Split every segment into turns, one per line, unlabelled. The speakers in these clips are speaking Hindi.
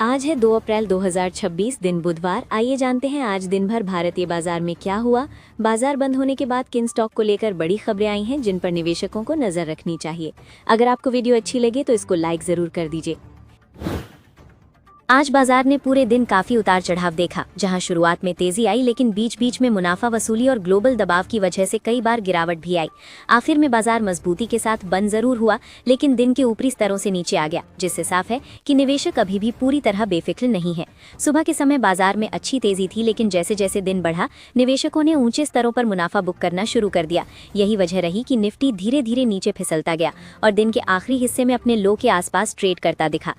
आज है 2 अप्रैल 2026 दिन बुधवार। आइए जानते हैं आज दिन भर भारतीय बाजार में क्या हुआ। बाजार बंद होने के बाद किन स्टॉक को लेकर बड़ी खबरें आई हैं जिन पर निवेशकों को नजर रखनी चाहिए। अगर आपको वीडियो अच्छी लगे तो इसको लाइक जरूर कर दीजिए। आज बाजार ने पूरे दिन काफी उतार चढ़ाव देखा, जहां शुरुआत में तेजी आई लेकिन बीच बीच में मुनाफा वसूली और ग्लोबल दबाव की वजह से कई बार गिरावट भी आई। आखिर में बाजार मजबूती के साथ बंद जरूर हुआ लेकिन दिन के ऊपरी स्तरों से नीचे आ गया, जिससे साफ है कि निवेशक अभी भी पूरी तरह बेफिक्र नहीं है। सुबह के समय बाजार में अच्छी तेजी थी लेकिन जैसे जैसे दिन बढ़ा निवेशकों ने ऊंचे स्तरों पर मुनाफा बुक करना शुरू कर दिया। यही वजह रही कि निफ्टी धीरे धीरे नीचे फिसलता गया और दिन के आखिरी हिस्से में अपने लो के आसपास ट्रेड करता दिखा।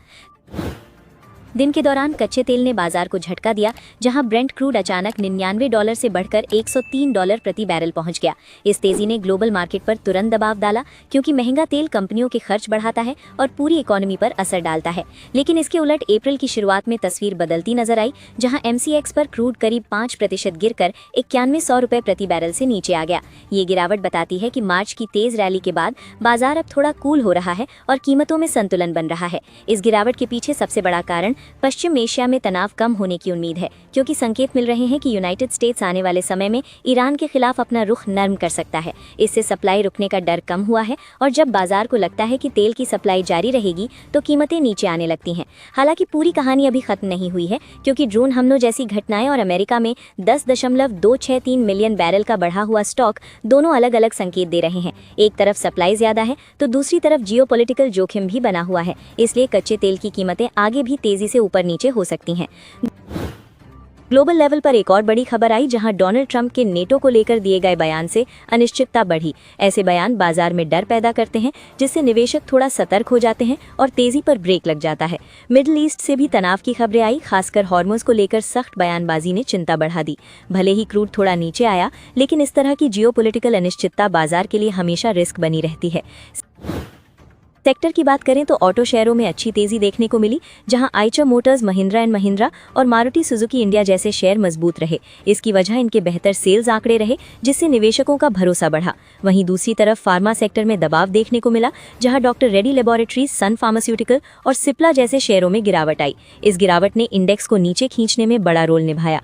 दिन के दौरान कच्चे तेल ने बाजार को झटका दिया, जहां ब्रेंट क्रूड अचानक $99 से बढ़कर $103 प्रति बैरल पहुंच गया। इस तेजी ने ग्लोबल मार्केट पर तुरंत दबाव डाला क्योंकि महंगा तेल कंपनियों के खर्च बढ़ाता है और पूरी इकोनॉमी पर असर डालता है। लेकिन इसके उलट अप्रैल की शुरुआत में तस्वीर बदलती नजर आई, जहां MCX पर क्रूड करीब 5% गिरकर $9100 प्रति बैरल से नीचे आ गया। ये गिरावट बताती है कि मार्च की तेज रैली के बाद बाजार अब थोड़ा कूल हो रहा है और कीमतों में संतुलन बन रहा है। इस गिरावट के पीछे सबसे बड़ा कारण पश्चिम एशिया में तनाव कम होने की उम्मीद है, क्योंकि संकेत मिल रहे हैं कि यूनाइटेड स्टेट्स आने वाले समय में ईरान के खिलाफ अपना रुख नरम कर सकता है। इससे सप्लाई रुकने का डर कम हुआ है और जब बाजार को लगता है कि तेल की सप्लाई जारी रहेगी तो कीमतें नीचे आने लगती हैं। हालांकि पूरी कहानी अभी खत्म नहीं हुई है, क्योंकि ड्रोन हमलों जैसी घटनाएं और अमेरिका में 10.263 मिलियन बैरल का बढ़ा हुआ स्टॉक दोनों अलग अलग संकेत दे रहे हैं। एक तरफ सप्लाई ज्यादा है तो दूसरी तरफ जियोपॉलिटिकल जोखिम भी बना हुआ है। इसलिए कच्चे तेल की कीमतें आगे भी तेजी से ऊपर नीचे हो सकती हैं। ग्लोबल लेवल पर एक और बड़ी खबर आई, जहां डोनाल्ड ट्रंप के नेटो को लेकर दिए गए बयान से अनिश्चितता बढ़ी। ऐसे बयान बाजार में डर पैदा करते हैं, जिससे निवेशक थोड़ा सतर्क हो जाते हैं और तेजी पर ब्रेक लग जाता है। मिडिल ईस्ट से भी तनाव की खबरें आई, खासकर हार्मोज को लेकर सख्त बयानबाजी ने चिंता बढ़ा दी। भले ही क्रूड थोड़ा नीचे आया, लेकिन इस तरह की जियोपॉलिटिकल अनिश्चितता बाजार के लिए हमेशा रिस्क बनी रहती है। सेक्टर की बात करें तो ऑटो शेयरों में अच्छी तेजी देखने को मिली, जहां आइचर मोटर्स, महिंद्रा एंड महिंद्रा और मारुति सुजुकी इंडिया जैसे शेयर मजबूत रहे। इसकी वजह इनके बेहतर सेल्स आंकड़े रहे, जिससे निवेशकों का भरोसा बढ़ा। वहीं दूसरी तरफ फार्मा सेक्टर में दबाव देखने को मिला, जहां डॉक्टर रेड्डी लेबोरेटरीज, सन फार्मास्यूटिकल और सिप्ला जैसे शेयरों में गिरावट आई। इस गिरावट ने इंडेक्स को नीचे खींचने में बड़ा रोल निभाया।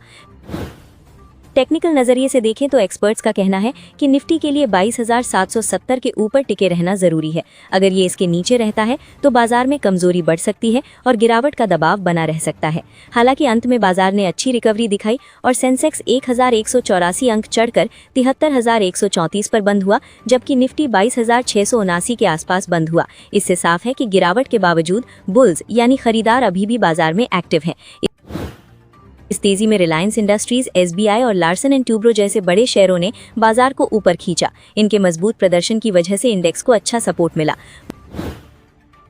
टेक्निकल नजरिए से देखें तो एक्सपर्ट्स का कहना है कि निफ्टी के लिए 22,770 के ऊपर टिके रहना जरूरी है। अगर ये इसके नीचे रहता है तो बाजार में कमजोरी बढ़ सकती है और गिरावट का दबाव बना रह सकता है। हालांकि अंत में बाजार ने अच्छी रिकवरी दिखाई और सेंसेक्स 1184 अंक चढ़कर 73,134 पर बंद हुआ, जबकि निफ्टी 22,679 के आसपास बंद हुआ। इससे साफ है कि गिरावट के बावजूद बुल्स यानी खरीदार अभी भी बाजार में एक्टिव हैं। इस तेजी में रिलायंस इंडस्ट्रीज, SBI और लार्सन एंड ट्यूब्रो जैसे बड़े शेयरों ने बाजार को ऊपर खींचा। इनके मजबूत प्रदर्शन की वजह से इंडेक्स को अच्छा सपोर्ट मिला।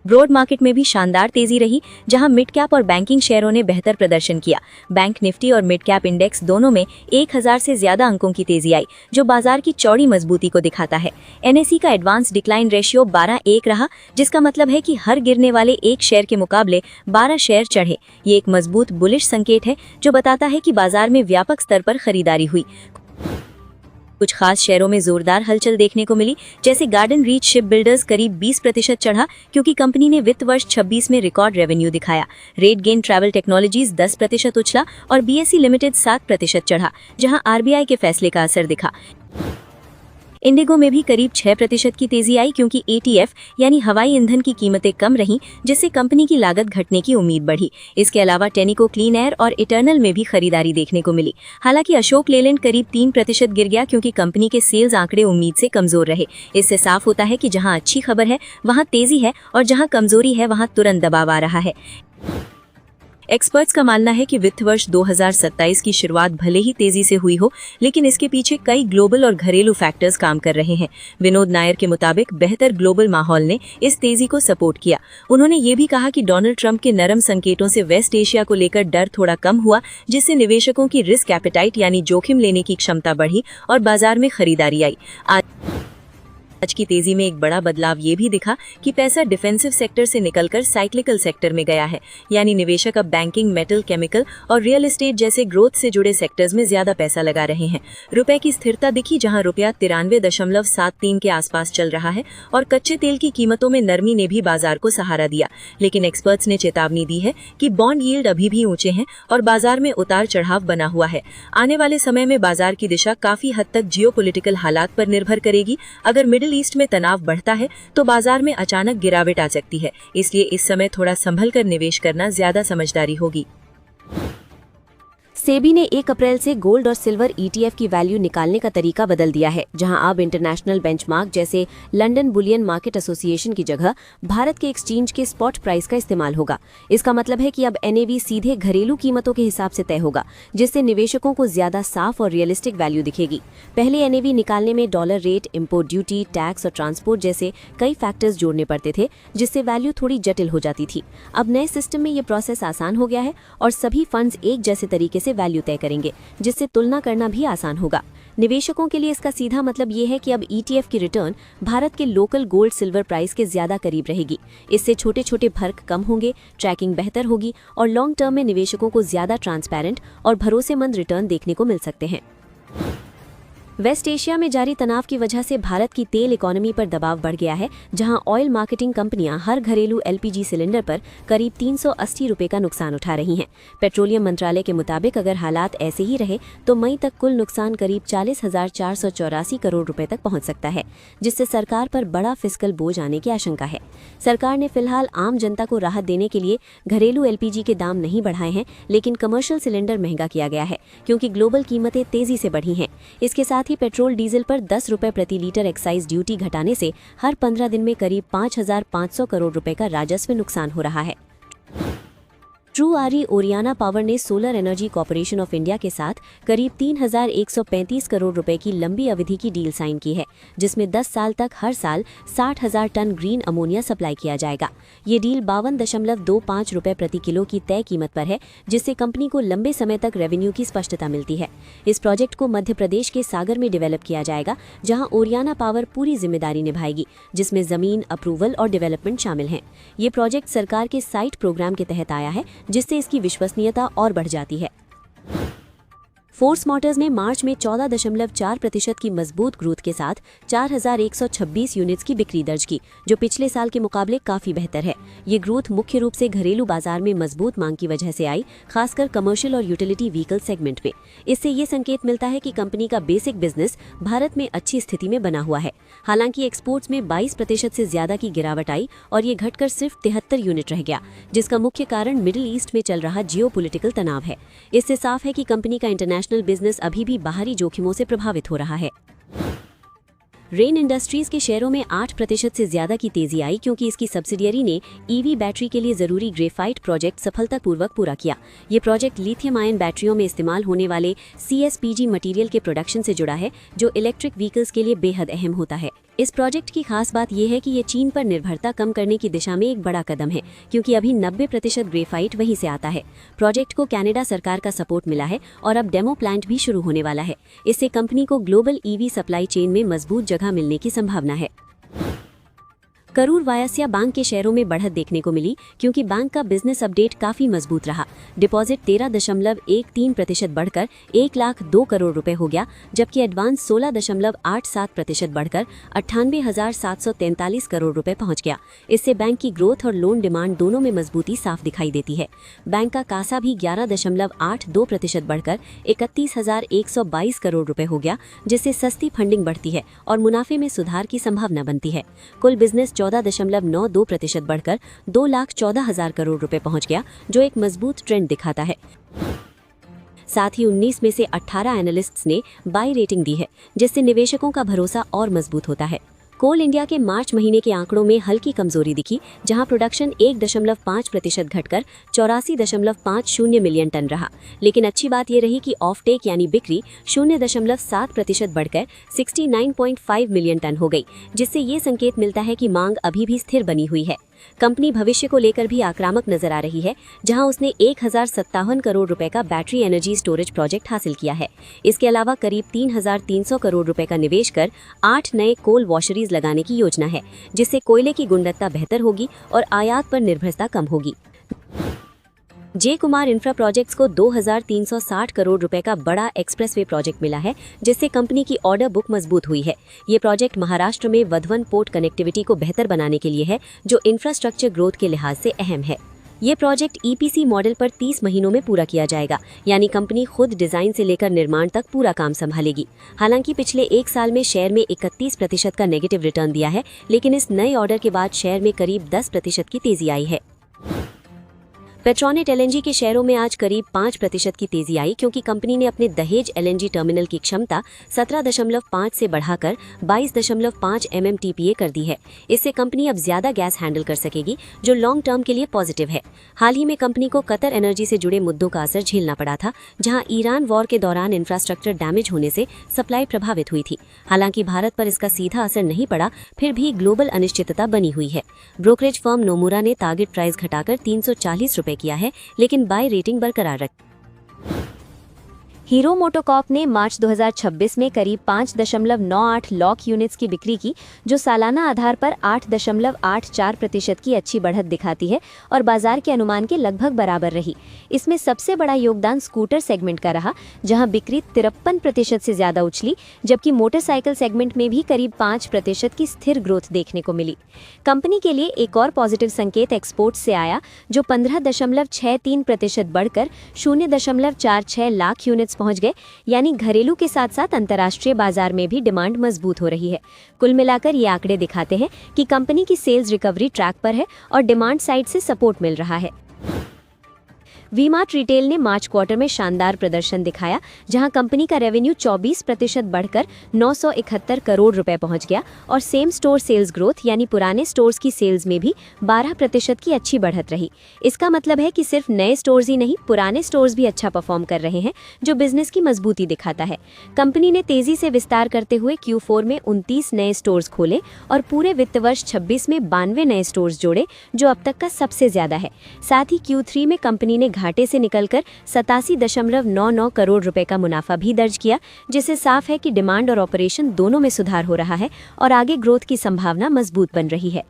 ब्रॉड मार्केट में भी शानदार तेजी रही, जहां मिड कैप और बैंकिंग शेयरों ने बेहतर प्रदर्शन किया। बैंक निफ्टी और मिड कैप इंडेक्स दोनों में 1000 से ज्यादा अंकों की तेजी आई, जो बाजार की चौड़ी मजबूती को दिखाता है। NSE का एडवांस डिक्लाइन रेशियो 12:1 रहा, जिसका मतलब है कि हर गिरने वाले एक शेयर के मुकाबले 12 शेयर चढ़े। ये एक मजबूत बुलिश संकेत है, जो बताता है कि बाजार में व्यापक स्तर पर खरीदारी हुई। कुछ खास शेयरों में जोरदार हलचल देखने को मिली, जैसे गार्डन रीच शिप बिल्डर्स करीब 20% चढ़ा, क्योंकि कंपनी ने वित्त वर्ष 26 में रिकॉर्ड रेवेन्यू दिखाया। रेट गेन ट्रैवल टेक्नोलॉजीज 10% उछला और BSE लिमिटेड 7% चढ़ा, जहां RBI के फैसले का असर दिखा। इंडिगो में भी करीब 6% की तेजी आई, क्योंकि ATF यानी हवाई ईंधन की कीमतें कम रहीं, जिससे कंपनी की लागत घटने की उम्मीद बढ़ी। इसके अलावा टेनिको क्लीन एयर और इटर्नल में भी खरीदारी देखने को मिली। हालांकि अशोक लेलैंड करीब 3% गिर गया, क्योंकि कंपनी के सेल्स आंकड़े उम्मीद से कमजोर रहे। इससे साफ होता है कि जहां अच्छी खबर है वहां तेजी है और जहां कमजोरी है वहां तुरंत दबाव आ रहा है। एक्सपर्ट्स का मानना है कि वित्त वर्ष 2027 की शुरुआत भले ही तेजी से हुई हो, लेकिन इसके पीछे कई ग्लोबल और घरेलू फैक्टर्स काम कर रहे हैं। विनोद नायर के मुताबिक बेहतर ग्लोबल माहौल ने इस तेजी को सपोर्ट किया। उन्होंने ये भी कहा कि डोनाल्ड ट्रंप के नरम संकेतों से वेस्ट एशिया को लेकर डर थोड़ा कम हुआ, जिससे निवेशकों की रिस्क एपेटाइट यानी जोखिम लेने की क्षमता बढ़ी और बाजार में खरीदारी आई।
आज की तेजी में एक बड़ा बदलाव ये भी दिखा कि पैसा डिफेंसिव सेक्टर से निकलकर साइक्लिकल सेक्टर में गया है, यानी निवेशक अब बैंकिंग, मेटल, केमिकल और रियल एस्टेट जैसे ग्रोथ से जुड़े सेक्टर्स में ज्यादा पैसा लगा रहे हैं। रुपए की स्थिरता दिखी, जहां रुपया 93.73 के आसपास चल रहा है और कच्चे तेल की कीमतों में नरमी ने भी बाजार को सहारा दिया। लेकिन एक्सपर्ट्स ने चेतावनी दी है कि बॉन्ड यील्ड अभी भी ऊंचे हैं और बाजार में उतार चढ़ाव बना हुआ है। आने वाले समय में बाजार की दिशा काफी हद तक जियोपॉलिटिकल हालात पर निर्भर करेगी। अगर मिडिल ईस्ट में तनाव बढ़ता है तो बाजार में अचानक गिरावट आ सकती है, इसलिए इस समय थोड़ा संभल कर निवेश करना ज्यादा समझदारी होगी।
सेबी ने 1 अप्रैल से गोल्ड और सिल्वर ETF की वैल्यू निकालने का तरीका बदल दिया है, जहां अब इंटरनेशनल बेंचमार्क जैसे लंदन बुलियन मार्केट एसोसिएशन की जगह भारत के एक्सचेंज के स्पॉट प्राइस का इस्तेमाल होगा। इसका मतलब है कि अब NAV सीधे घरेलू कीमतों के हिसाब से तय होगा, जिससे निवेशकों को ज्यादा साफ और रियलिस्टिक वैल्यू दिखेगी। पहले NAV निकालने में dollar rate, import duty, tax और ट्रांसपोर्ट जैसे कई फैक्टर्स जोड़ने पड़ते थे, जिससे वैल्यू थोड़ी जटिल हो जाती थी। अब नए सिस्टम में ये प्रोसेस आसान हो गया है और सभी फंड्स एक जैसे तरीके से वैल्यू तय करेंगे, जिससे तुलना करना भी आसान होगा। निवेशकों के लिए इसका सीधा मतलब ये है कि अब ETF की रिटर्न भारत के लोकल गोल्ड सिल्वर प्राइस के ज्यादा करीब रहेगी। इससे छोटे छोटे फर्क कम होंगे, ट्रैकिंग बेहतर होगी और लॉन्ग टर्म में निवेशकों को ज्यादा ट्रांसपेरेंट और भरोसेमंद रिटर्न देखने को मिल सकते हैं। वेस्ट एशिया में जारी तनाव की वजह से भारत की तेल इकोनॉमी पर दबाव बढ़ गया है, जहां ऑयल मार्केटिंग कंपनियां हर घरेलू LPG सिलेंडर पर करीब 380 रुपए का नुकसान उठा रही हैं। पेट्रोलियम मंत्रालय के मुताबिक अगर हालात ऐसे ही रहे तो मई तक कुल नुकसान करीब 40,484 करोड़ रुपए तक पहुंच सकता है, जिससे सरकार पर बड़ा फिस्कल बोझ आने की आशंका है। सरकार ने फिलहाल आम जनता को राहत देने के लिए घरेलू LPG के दाम नहीं बढ़ाए हैं, लेकिन कमर्शियल सिलेंडर महंगा किया गया है क्योंकि ग्लोबल कीमतें तेजी से बढ़ी हैं। इसके साथ ही पेट्रोल डीजल पर 10 रुपए प्रति लीटर एक्साइज ड्यूटी घटाने से हर 15 दिन में करीब 5,500 करोड़ रुपए का राजस्व नुकसान हो रहा है। ट्रू आरी ओरियाना पावर ने solar energy corporation of India के साथ करीब 3,135 करोड़ रुपए की लंबी अवधि की डील साइन की है, जिसमें 10 साल तक हर साल 60,000 टन ग्रीन अमोनिया सप्लाई किया जाएगा। ये डील 52.25 रुपए प्रति किलो की तय कीमत पर है, जिससे कंपनी को लंबे समय तक रेवेन्यू की स्पष्टता मिलती है। इस प्रोजेक्ट को मध्य प्रदेश के सागर में डेवलप किया जाएगा, जहां ओरियाना पावर पूरी जिम्मेदारी निभाएगी, जिसमें जमीन, अप्रूवल और डेवलपमेंट शामिल हैं। ये प्रोजेक्ट सरकार के साइट प्रोग्राम के तहत आया है, जिससे इसकी विश्वसनीयता और बढ़ जाती है। फोर्स मोटर्स ने मार्च में 14.4% की मजबूत ग्रोथ के साथ 4,126 यूनिट्स की बिक्री दर्ज की, जो पिछले साल के मुकाबले काफी बेहतर है। ये ग्रोथ मुख्य रूप से घरेलू बाजार में मजबूत मांग की वजह से आई, खासकर कमर्शियल और यूटिलिटी व्हीकल सेगमेंट में। इससे ये संकेत मिलता है कि कंपनी का बेसिक बिजनेस भारत में अच्छी स्थिति में बना हुआ है। हालांकि एक्सपोर्ट्स में 22% से ज्यादा की गिरावट आई और ये घटकर सिर्फ 73 यूनिट रह गया, जिसका मुख्य कारण मिडिल ईस्ट में चल रहा जियोपॉलिटिकल तनाव है। इससे साफ है कि कंपनी का इंटरनेशनल बिजनेस अभी भी बाहरी जोखिमों से प्रभावित हो रहा है। रेन इंडस्ट्रीज के शेयरों में 8% से ज्यादा की तेजी आई, क्योंकि इसकी सब्सिडियरी ने EV बैटरी के लिए जरूरी ग्रेफाइट प्रोजेक्ट सफलतापूर्वक पूरा किया। ये प्रोजेक्ट लिथियम आयन बैटरियों में इस्तेमाल होने वाले CSPG मटेरियल के प्रोडक्शन से जुड़ा है, जो इलेक्ट्रिक व्हीकल्स के लिए बेहद अहम होता है। इस प्रोजेक्ट की खास बात यह है कि ये चीन पर निर्भरता कम करने की दिशा में एक बड़ा कदम है, क्योंकि अभी 90% ग्रेफाइट वहीं से आता है। प्रोजेक्ट को कनाडा सरकार का सपोर्ट मिला है और अब डेमो प्लांट भी शुरू होने वाला है। इससे कंपनी को ग्लोबल EV सप्लाई चेन में मजबूत जगह मिलने की संभावना है। करूर वायस्या बैंक के शेयरों में बढ़त देखने को मिली, क्योंकि बैंक का बिजनेस अपडेट काफी मजबूत रहा। डिपॉजिट 13.13% बढ़कर 1,02 करोड़ रुपए हो गया, जबकि एडवांस 16.87% बढ़कर 98,743 करोड़ रुपए पहुंच गया। इससे बैंक की ग्रोथ और लोन डिमांड दोनों में मजबूती साफ दिखाई देती है। बैंक का कासा भी 11.82% बढ़कर 31,122 करोड़ रुपए हो गया, जिससे सस्ती फंडिंग बढ़ती है और मुनाफे में सुधार की संभावना बनती है। कुल बिजनेस 14.92% बढ़कर 2,14,000 करोड़ रुपए पहुंच गया, जो एक मजबूत ट्रेंड दिखाता है। साथ ही 19 में से 18 एनालिस्ट्स ने बाय रेटिंग दी है, जिससे निवेशकों का भरोसा और मजबूत होता है। कोल इंडिया के मार्च महीने के आंकड़ों में हल्की कमजोरी दिखी, जहां प्रोडक्शन 1.5% घटकर 84.50 मिलियन टन रहा। लेकिन अच्छी बात यह रही कि ऑफ टेक यानी बिक्री 0.7% बढ़कर 69.5 मिलियन टन हो गई, जिससे ये संकेत मिलता है कि मांग अभी भी स्थिर बनी हुई है। कंपनी भविष्य को लेकर भी आक्रामक नजर आ रही है, जहां उसने 1057 करोड़ रुपए का बैटरी एनर्जी स्टोरेज प्रोजेक्ट हासिल किया है। इसके अलावा करीब 3300 करोड़ रुपए का निवेश कर 8 नए कोल वॉशरीज लगाने की योजना है, जिससे कोयले की गुणवत्ता बेहतर होगी और आयात पर निर्भरता कम होगी। जे कुमार इंफ्रा प्रोजेक्ट्स को 2360 करोड़ रुपए का बड़ा एक्सप्रेसवे प्रोजेक्ट मिला है, जिससे कंपनी की ऑर्डर बुक मजबूत हुई है। ये प्रोजेक्ट महाराष्ट्र में वधवन पोर्ट कनेक्टिविटी को बेहतर बनाने के लिए है, जो इंफ्रास्ट्रक्चर ग्रोथ के लिहाज से अहम है। ये प्रोजेक्ट ईपीसी मॉडल पर 30 महीनों में पूरा किया जाएगा, यानी कंपनी खुद डिजाइन से लेकर निर्माण तक पूरा काम संभालेगी। हालांकि पिछले 1 साल में शेयर में 31% का नेगेटिव रिटर्न दिया है, लेकिन इस नए ऑर्डर के बाद शेयर में करीब 10% की तेजी आई है। पेट्रोनेट एलएनजी के शेयरों में आज करीब 5% की तेजी आई, क्योंकि कंपनी ने अपने दहेज एलएनजी टर्मिनल की क्षमता 17.5 से बढ़ाकर 22.5 MMTPA कर दी है। इससे कंपनी अब ज्यादा गैस हैंडल कर सकेगी, जो लॉन्ग टर्म के लिए पॉजिटिव है। हाल ही में कंपनी को कतर एनर्जी से जुड़े मुद्दों का असर झेलना पड़ा था, जहां ईरान वॉर के दौरान इंफ्रास्ट्रक्चर डैमेज होने से सप्लाई प्रभावित हुई थी। हालांकि भारत पर इसका सीधा असर नहीं पड़ा, फिर भी ग्लोबल अनिश्चितता बनी हुई है। ब्रोकरेज फर्म नोमुरा ने टारगेट प्राइस घटाकर 340 रुपए किया है, लेकिन बाय रेटिंग बरकरार रख।
हीरो मोटोकॉर्प ने मार्च 2026 में करीब 5.98 लाख यूनिट्स की बिक्री की, जो सालाना आधार पर 8.84% की अच्छी बढ़त दिखाती है और बाजार के अनुमान के लगभग बराबर रही। इसमें सबसे बड़ा योगदान स्कूटर सेगमेंट का रहा, जहां बिक्री 53% से ज्यादा उछली, जबकि मोटरसाइकिल सेगमेंट में भी करीब 5% की स्थिर ग्रोथ देखने को मिली। कंपनी के लिए एक और पॉजिटिव संकेत एक्सपोर्ट से आया, जो 15.63% बढ़कर 0.46 लाख यूनिट्स पहुंच गए, यानी घरेलू के साथ साथ अंतर्राष्ट्रीय बाजार में भी डिमांड मजबूत हो रही है। कुल मिलाकर ये आंकड़े दिखाते हैं कि कंपनी की सेल्स रिकवरी ट्रैक पर है और डिमांड साइड से सपोर्ट मिल रहा है। वी-मार्ट रिटेल ने मार्च क्वार्टर में शानदार प्रदर्शन दिखाया, जहां कंपनी का रेवेन्यू 24% बढ़कर 971 करोड़ रुपए पहुंच गया और सेम स्टोर सेल्स ग्रोथ यानी पुराने स्टोर्स की सेल्स में भी 12% की अच्छी बढ़त रही। इसका मतलब है कि सिर्फ नए स्टोर्स ही नहीं, पुराने स्टोर्स भी अच्छा परफॉर्म कर रहे हैं, जो बिजनेस की मजबूती दिखाता है। कंपनी ने तेजी से विस्तार करते हुए Q4 में 29 नए स्टोर्स खोले और पूरे वित्त वर्ष 26 में 92 नए स्टोर्स जोड़े, जो अब तक का सबसे ज्यादा है। साथ ही Q3 में कंपनी ने घाटे से निकलकर 87.99 करोड़ रुपए का मुनाफा भी दर्ज किया, जिससे साफ है कि डिमांड और ऑपरेशन दोनों में सुधार हो रहा है और आगे ग्रोथ की संभावना मजबूत बन रही है।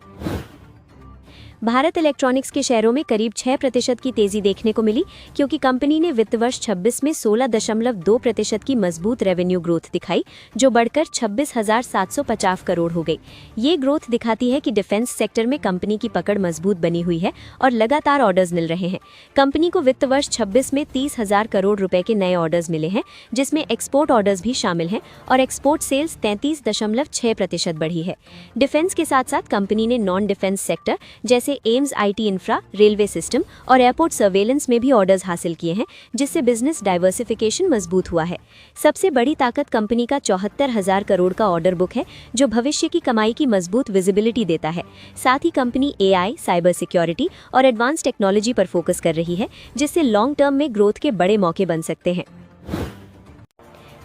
भारत इलेक्ट्रॉनिक्स के शेयरों में करीब 6% की तेजी देखने को मिली, क्योंकि कंपनी ने वित्त वर्ष 26 में 16.2% की मजबूत रेवेन्यू ग्रोथ दिखाई, जो बढ़कर 26,750 करोड़ हो गई। ये ग्रोथ दिखाती है कि डिफेंस सेक्टर में कंपनी की पकड़ मजबूत बनी हुई है और लगातार ऑर्डर्स मिल रहे हैं। कंपनी को वित्त वर्ष 26 में 30,000 करोड़ रुपए के नए ऑर्डर्स मिले हैं, जिसमें एक्सपोर्ट ऑर्डर्स भी शामिल हैं और एक्सपोर्ट सेल्स 33.6% बढ़ी है। डिफेंस के साथ साथ कंपनी ने नॉन डिफेंस सेक्टर जैसे AIIMS IT infra, railway system और एयरपोर्ट सर्वेलेंस में भी ऑर्डर्स हासिल किए हैं, जिससे बिजनेस डाइवर्सिफिकेशन मजबूत हुआ है। सबसे बड़ी ताकत कंपनी का 74,000 करोड़ का ऑर्डर बुक है, जो भविष्य की कमाई की मजबूत विजिबिलिटी देता है। साथ ही कंपनी AI, साइबर सिक्योरिटी और एडवांस टेक्नोलॉजी पर फोकस कर रही है, जिससे लॉन्ग टर्म में ग्रोथ के बड़े मौके बन सकते हैं।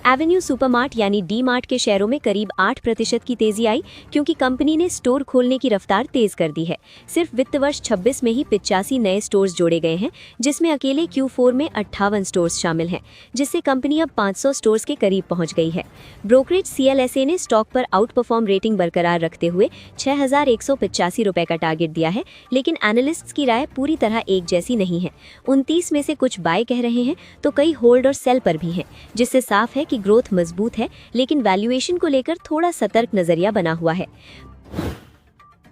एवेन्यू सुपरमार्ट यानी डी मार्ट के शेयरों में करीब 8% की तेजी आई, क्योंकि कंपनी ने स्टोर खोलने की रफ्तार तेज कर दी है। सिर्फ वित्त वर्ष 26 में ही 85 नए स्टोर्स जोड़े गए हैं, जिसमें अकेले Q4 में 58 स्टोर्स शामिल हैं, जिससे कंपनी अब 500 स्टोर्स के करीब पहुंच गई है। ब्रोकरेज CLSA ने स्टॉक पर आउट परफॉर्म रेटिंग बरकरार रखते हुए 6,185 रुपए का टारगेट दिया है, लेकिन एनालिस्ट्स की राय पूरी तरह एक जैसी नहीं है। 29 में से कुछ बाय कह रहे हैं, तो कई होल्ड और सेल पर भी हैं, जिससे साफ है कि ग्रोथ मजबूत है, लेकिन वैल्यूएशन को लेकर थोड़ा सतर्क नजरिया बना हुआ है।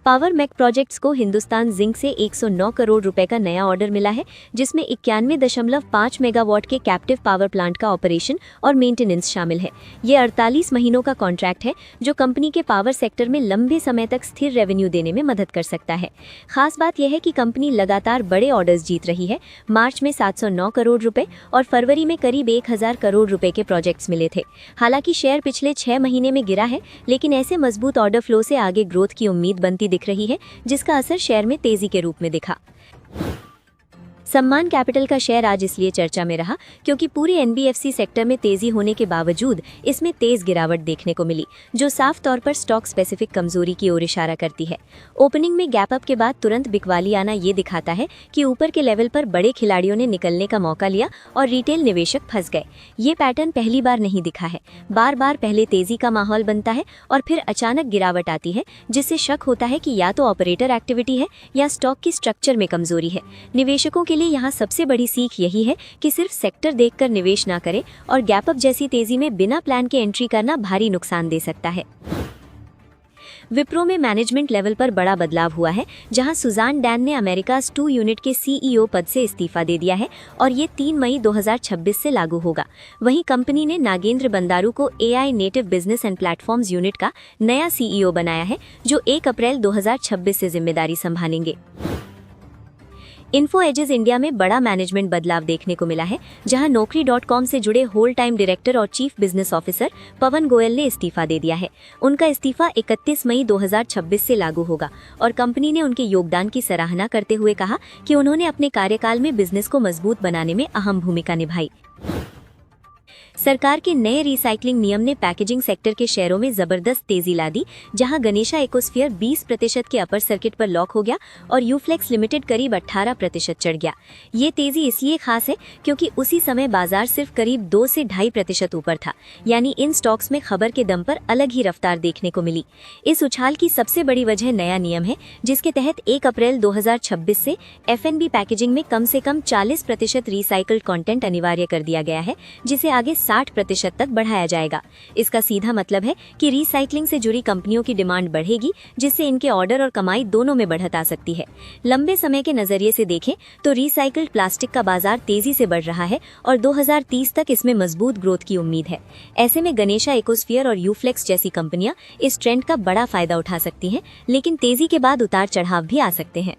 पावर मैक प्रोजेक्ट्स को हिंदुस्तान जिंक से 109 करोड़ रुपए का नया ऑर्डर मिला है, जिसमें 91.5 मेगावाट के कैप्टिव पावर प्लांट का ऑपरेशन और मेंटेनेंस शामिल है। ये 48 महीनों का कॉन्ट्रैक्ट है, जो कंपनी के पावर सेक्टर में लंबे समय तक स्थिर रेवेन्यू देने में मदद कर सकता है। खास बात यह है कि कंपनी लगातार बड़े ऑर्डर्स जीत रही है। मार्च में 709 करोड़ रुपए और फरवरी में करीब 1,000 करोड़ रुपए के प्रोजेक्ट्स मिले थे। हालांकि शेयर पिछले 6 महीने में गिरा है, लेकिन ऐसे मजबूत ऑर्डर फ्लो से आगे ग्रोथ की उम्मीद बनती दिख रही है, जिसका असर शेयर में तेजी के रूप में दिखा। सम्मान कैपिटल का शेयर आज इसलिए चर्चा में रहा क्योंकि पूरे एनबीएफसी सेक्टर में तेजी होने के बावजूद इसमें तेज गिरावट देखने को मिली, जो साफ तौर पर स्टॉक स्पेसिफिक कमजोरी की ओर इशारा करती है। ओपनिंग में गैप अप के बाद तुरंत बिकवाली आना ये दिखाता है कि ऊपर के लेवल पर बड़े खिलाड़ियों ने निकलने का मौका लिया और रिटेल निवेशक फंस गए। ये पैटर्न पहली बार नहीं दिखा है। बार बार पहले तेजी का माहौल बनता है और फिर अचानक गिरावट आती है, जिससे शक होता है कि या तो ऑपरेटर एक्टिविटी है या स्टॉक की स्ट्रक्चर में कमजोरी है। निवेशकों के लिए यहाँ सबसे बड़ी सीख यही है कि सिर्फ सेक्टर देखकर निवेश ना करें और गैप अप जैसी तेजी में बिना प्लान के एंट्री करना भारी नुकसान दे सकता है। विप्रो में मैनेजमेंट लेवल पर बड़ा बदलाव हुआ है, जहां सुजान डैन ने अमेरिकाज 2 यूनिट के सीईओ पद से इस्तीफा दे दिया है और ये 3 मई 2026 से लागू होगा। वहीं कंपनी ने नागेंद्र बंदारू को AI native business and platforms unit का नया सीईओ बनाया है, जो 1 अप्रैल 2026 से जिम्मेदारी संभालेंगे। इन्फो एजेस इंडिया में बड़ा मैनेजमेंट बदलाव देखने को मिला है, जहां Naukri.com से जुड़े होल टाइम डायरेक्टर और चीफ बिजनेस ऑफिसर पवन गोयल ने इस्तीफा दे दिया है। उनका इस्तीफा 31 मई 2026 से लागू होगा और कंपनी ने उनके योगदान की सराहना करते हुए कहा कि उन्होंने अपने कार्यकाल में बिजनेस को मजबूत बनाने में अहम भूमिका निभाई। सरकार के नए रिसाइकलिंग नियम ने पैकेजिंग सेक्टर के शेयरों में जबरदस्त तेजी ला दी, जहां गणेशा इकोस्फीयर 20% के अपर सर्किट पर लॉक हो गया और यूफ्लेक्स लिमिटेड करीब 18% चढ़ गया। ये तेजी इसलिए खास है क्योंकि उसी समय बाजार सिर्फ करीब 2 से 2.5% ऊपर था, यानी इन स्टॉक्स में खबर के दम पर अलग ही रफ्तार देखने को मिली। इस उछाल की सबसे बड़ी वजह नया नियम है, जिसके तहत 1 अप्रैल 2026 से F&B पैकेजिंग में कम से कम 40% रिसाइकल्ड कंटेंट अनिवार्य कर दिया गया है, जिसे आगे 60% तक बढ़ाया जाएगा। इसका सीधा मतलब है कि रिसाइकलिंग से जुड़ी कंपनियों की डिमांड बढ़ेगी, जिससे इनके ऑर्डर और कमाई दोनों में बढ़त आ सकती है। लंबे समय के नजरिए से देखें तो रिसाइकल्ड प्लास्टिक का बाजार तेजी से बढ़ रहा है और 2030 तक इसमें मजबूत ग्रोथ की उम्मीद है। ऐसे में गणेशा इकोस्फीयर और यूफ्लेक्स जैसी कंपनियां इस ट्रेंड का बड़ा फायदा उठा सकती हैं, लेकिन तेजी के बाद उतार चढ़ाव भी आ सकते हैं।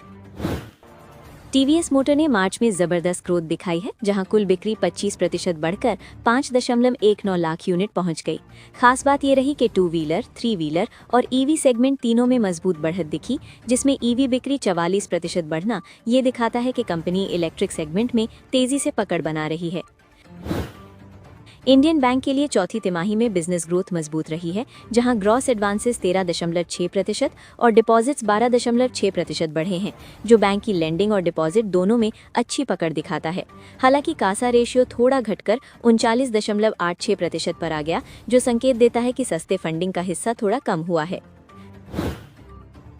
टीवीएस मोटर ने मार्च में जबरदस्त ग्रोथ दिखाई है, जहां कुल बिक्री 25% बढ़कर 5.19 लाख यूनिट पहुंच गई। खास बात ये रही कि 2 व्हीलर, 3 व्हीलर और ईवी सेगमेंट तीनों में मजबूत बढ़त दिखी, जिसमें ईवी बिक्री 44% बढ़ना ये दिखाता है कि कंपनी इलेक्ट्रिक सेगमेंट में तेजी से पकड़ बना रही है। इंडियन बैंक के लिए चौथी तिमाही में बिजनेस ग्रोथ मजबूत रही है, जहां ग्रॉस एडवांसेस 13.6% और डिपॉजिट्स 12.6% बढ़े हैं, जो बैंक की लेंडिंग और डिपॉजिट दोनों में अच्छी पकड़ दिखाता है। हालांकि कासा रेशियो थोड़ा घटकर 39.86% पर आ गया, जो संकेत देता है कि सस्ते फंडिंग का हिस्सा थोड़ा कम हुआ है।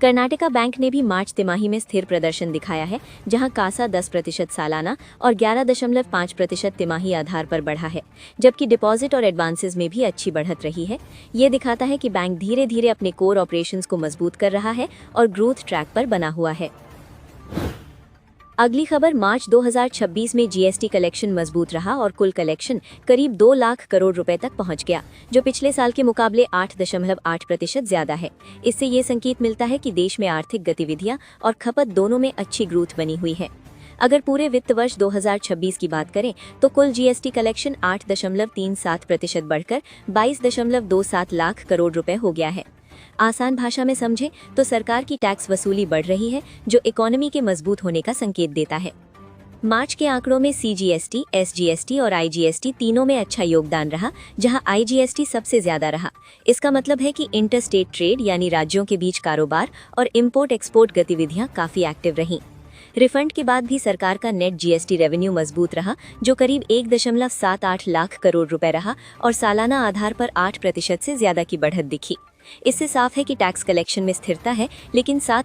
कर्नाटका बैंक ने भी मार्च तिमाही में स्थिर प्रदर्शन दिखाया है, जहां कासा 10% सालाना और 11.5% तिमाही आधार पर बढ़ा है, जबकि डिपॉजिट और एडवांसेस में भी अच्छी बढ़त रही है। ये दिखाता है कि बैंक धीरे धीरे अपने कोर ऑपरेशंस को मजबूत कर रहा है और ग्रोथ ट्रैक पर बना हुआ है। अगली खबर, मार्च 2026 में जीएसटी कलेक्शन मजबूत रहा और कुल कलेक्शन करीब 2 लाख करोड़ रुपए तक पहुंच गया, जो पिछले साल के मुकाबले 8.8% ज्यादा है। इससे ये संकेत मिलता है कि देश में आर्थिक गतिविधियां और खपत दोनों में अच्छी ग्रोथ बनी हुई है। अगर पूरे वित्त वर्ष 2026 की बात करें तो कुल जीएसटी कलेक्शन 8.37% बढ़कर 22.27 लाख करोड़ रुपए हो गया है। आसान भाषा में समझें तो सरकार की टैक्स वसूली बढ़ रही है, जो इकोनॉमी के मजबूत होने का संकेत देता है। मार्च के आंकड़ों में सीजीएसटी, एसजीएसटी और आईजीएसटी तीनों में अच्छा योगदान रहा, जहां आईजीएसटी सबसे ज्यादा रहा। इसका मतलब है कि इंटरस्टेट ट्रेड यानी राज्यों के बीच कारोबार और इंपोर्ट एक्सपोर्ट गतिविधियां काफी एक्टिव रहीं। रिफंड के बाद भी सरकार का नेट जीएसटी रेवेन्यू मजबूत रहा, जो करीब 1.78 लाख करोड़ रुपए रहा और सालाना आधार पर 8% से ज्यादा की बढ़त दिखी। इससे साफ है कि टैक्स कलेक्शन में स्थिरता है, लेकिन साथ